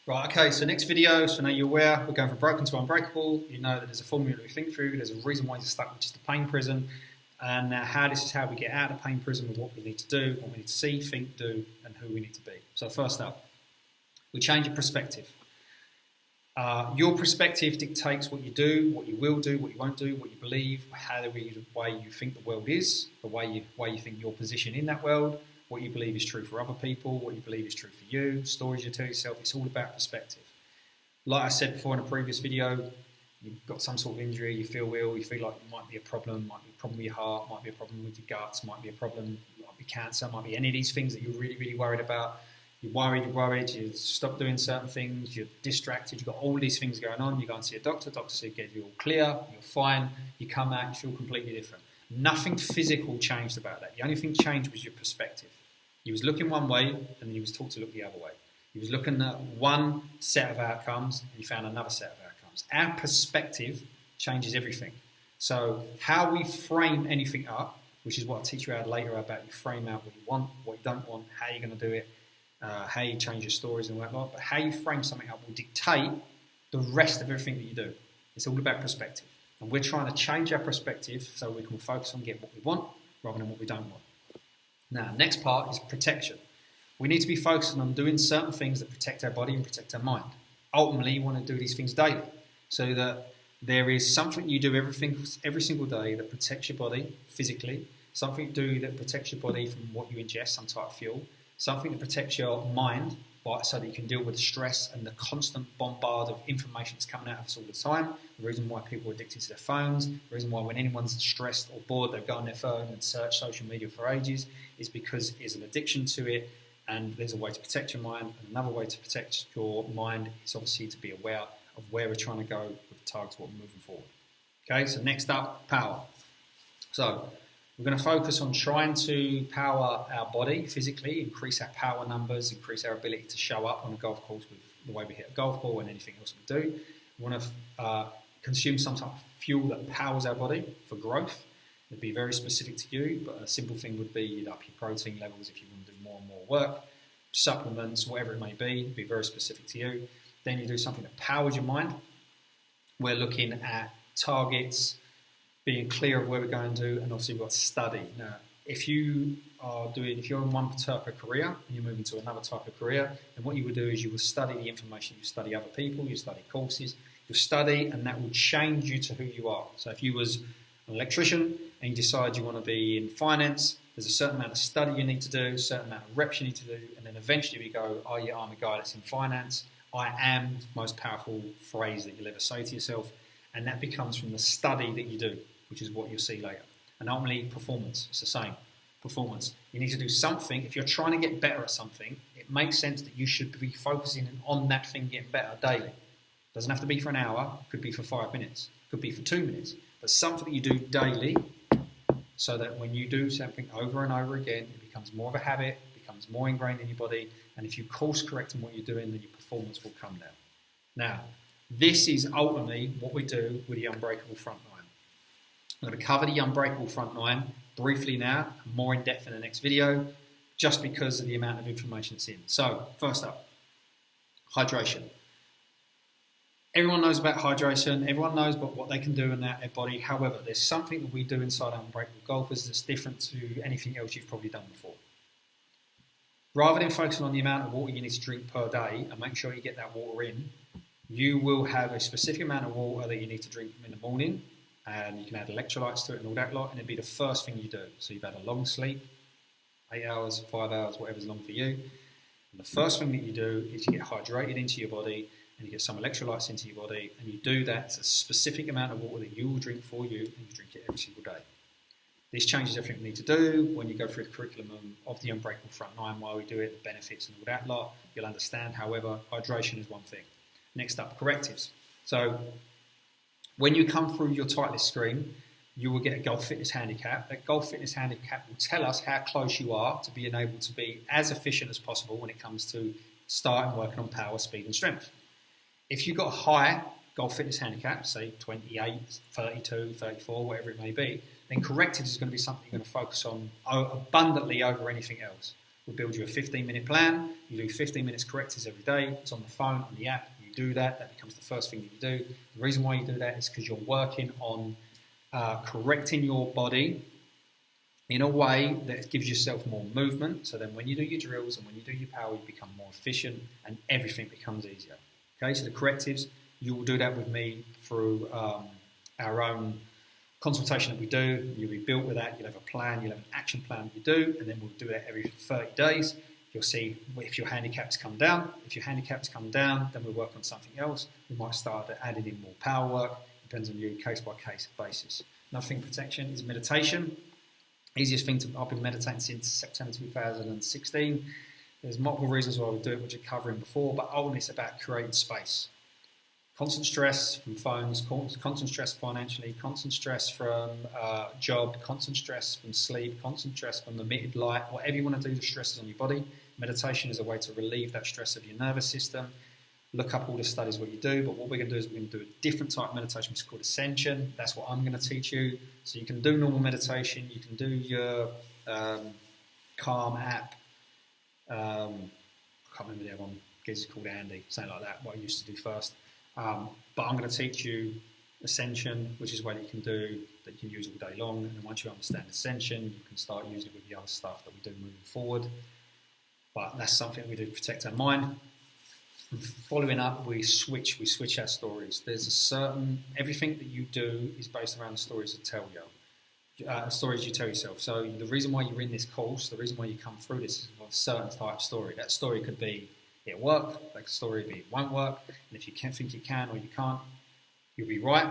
Right, okay, so next video, so now you're aware, we're going from broken to unbreakable. You know that there's a formula that we think through, there's a reason why you're stuck, which is the pain prison. And now this is how we get out of the pain prison with what we need to do, what we need to see, think, do, and who we need to be. So first up, we change your perspective. Your perspective dictates what you do, what you will do, what you won't do, what you believe, the way you think the world is, the way you think your position in that world, what you believe is true for other people, what you believe is true for you, stories you tell yourself. It's all about perspective. Like I said before in a previous video, you've got some sort of injury, you feel ill, you feel like it might be a problem with your heart, might be a problem with your guts, might be a problem, might be cancer, might be any of these things that you're really, really worried about. You're worried, you stop doing certain things, you're distracted, you've got all these things going on, you go and see a doctor says you're all clear, you're fine, you come out, you feel completely different. Nothing physical changed about that. The only thing changed was your perspective. You was looking one way and then you was taught to look the other way. You was looking at one set of outcomes and you found another set of outcomes. Our perspective changes everything. So how we frame anything up, which is what I'll teach you later about you frame out what you want, what you don't want, how you're going to do it, how you change your stories and whatnot, but how you frame something up will dictate the rest of everything that you do. It's all about perspective. And we're trying to change our perspective so we can focus on getting what we want rather than what we don't want. Now, next part is protection. We need to be focusing on doing certain things that protect our body and protect our mind. Ultimately, you want to do these things daily so that there is something you do every single day that protects your body physically, something you do that protects your body from what you ingest, some type of fuel, something that protects your mind so that you can deal with the stress and the constant bombard of information that's coming out of us all the time. The reason why people are addicted to their phones, the reason why when anyone's stressed or bored, they go on their phone and search social media for ages, is because there's an addiction to it, and there's a way to protect your mind. And another way to protect your mind is obviously to be aware of where we're trying to go with the targets, what we're moving forward. Okay, so next up, power. So we're going to focus on trying to power our body physically, increase our power numbers, increase our ability to show up on a golf course with the way we hit a golf ball and anything else we do. We want to consume some type of fuel that powers our body for growth. It'd be very specific to you, but a simple thing would be you'd up your protein levels if you want to do more and more work, supplements, whatever it may be, it'd be very specific to you. Then you do something that powers your mind. We're looking at targets, being clear of where we're going to, and obviously we've got study. Now, if you're in one type of career and you're moving to another type of career, then what you would do is you will study the information, you study other people, you study courses, you study, and that will change you to who you are. So if you was an electrician and you decide you want to be in finance, there's a certain amount of study you need to do, a certain amount of reps you need to do, and then eventually we go, oh yeah, I'm a guy that's in finance, I am the most powerful phrase that you'll ever say to yourself, and that becomes from the study that you do, which is what you'll see later. And ultimately, performance, it's the same. Performance. You need to do something. If you're trying to get better at something, it makes sense that you should be focusing on that thing getting better daily. It doesn't have to be for an hour, it could be for 5 minutes, it could be for 2 minutes, but something that you do daily so that when you do something over and over again, it becomes more of a habit, it becomes more ingrained in your body, and if you course correct in what you're doing, then your performance will come down. Now, this is ultimately what we do with the Unbreakable front nine. I'm going to cover the Unbreakable front nine briefly now, more in depth in the next video, just because of the amount of information that's in. So, first up, hydration. Everyone knows about hydration, everyone knows about what they can do in their body. However, there's something that we do inside Unbreakable Golfers that's different to anything else you've probably done before. Rather than focusing on the amount of water you need to drink per day and make sure you get that water in, you will have a specific amount of water that you need to drink in the morning, and you can add electrolytes to it and all that lot, and it'll be the first thing you do. So you've had a long sleep, 8 hours, 5 hours, whatever's long for you, and the first thing that you do is you get hydrated into your body, and you get some electrolytes into your body, and you do that. It's a specific amount of water that you will drink for you, and you drink it every single day. This changes everything we need to do. When you go through the curriculum of the Unbreakable front nine, while we do it, the benefits and all that lot, you'll understand. However, hydration is one thing. Next up, correctives. So when you come through your tight list screen, you will get a golf fitness handicap. That golf fitness handicap will tell us how close you are to being able to be as efficient as possible when it comes to starting working on power, speed and strength. If you've got a high golf fitness handicap, say 28, 32, 34, whatever it may be, then correctives is going to be something you're going to focus on abundantly over anything else. We'll build you a 15-minute plan. You do 15 minutes correctives every day. It's on the phone, on the app. You do that. That becomes the first thing that you do. The reason why you do that is because you're working on correcting your body in a way that gives yourself more movement. So then when you do your drills and when you do your power, you become more efficient and everything becomes easier. Okay, so the correctives, you will do that with me through our own consultation that we do. You'll be built with that. You'll have a plan. You'll have an action plan that you do, and then we'll do that every 30 days. You'll see if your handicaps come down. If your handicaps come down, then we'll work on something else. We might start adding in more power work. Depends on you, case-by-case basis. Another thing, protection, is meditation. Easiest thing I've been meditating since September 2016. There's multiple reasons why we do it, which we're covering before, but ultimately it's about creating space. Constant stress from phones, constant stress financially, constant stress from job, constant stress from sleep, constant stress from emitted light, whatever you want to do, the stresses on your body. Meditation is a way to relieve that stress of your nervous system. Look up all the studies what you do, but what we're going to do is we're going to do a different type of meditation, which is called ascension. That's what I'm going to teach you. So you can do normal meditation, you can do your Calm app. I can't remember the other one. I guess it's called Andy, something like that, what I used to do first. But I'm going to teach you ascension, which is what you can do, that you can use all day long. And then once you understand ascension, you can start using it with the other stuff that we do moving forward. But that's something we do to protect our mind. And following up, we switch our stories. There's a certain, everything that you do is based around the stories you tell stories you tell yourself. So the reason why you're in this course, the reason why you come through this is a certain type of story. That story could be it'll work, that story could be it won't work, and if you can't think you can or you can't, you'll be right.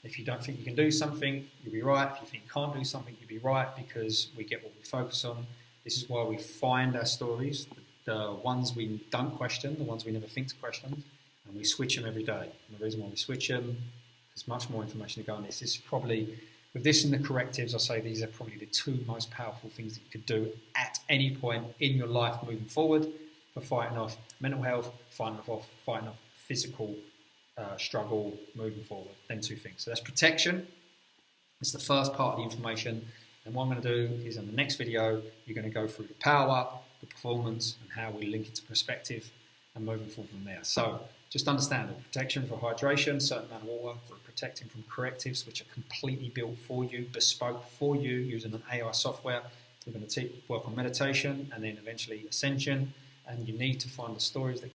If you don't think you can do something, you'll be right. If you think you can't do something, you'll be right, because we get what we focus on. This is why we find our stories, the ones we don't question, the ones we never think to question, and we switch them every day. And the reason why we switch them, there's much more information to go on this. This is probably, with this and the correctives, I say these are probably the two most powerful things that you could do at any point in your life moving forward for fighting off mental health, fighting off physical struggle moving forward. Them two things. So that's protection. It's the first part of the information. And what I'm going to do is in the next video, you're going to go through the power, the performance, and how we link it to perspective and moving forward from there. So just understand the protection for hydration, certain amount of water, for protecting from correctives, which are completely built for you, bespoke for you using an AI software. We're going to work on meditation and then eventually ascension. And you need to find the stories that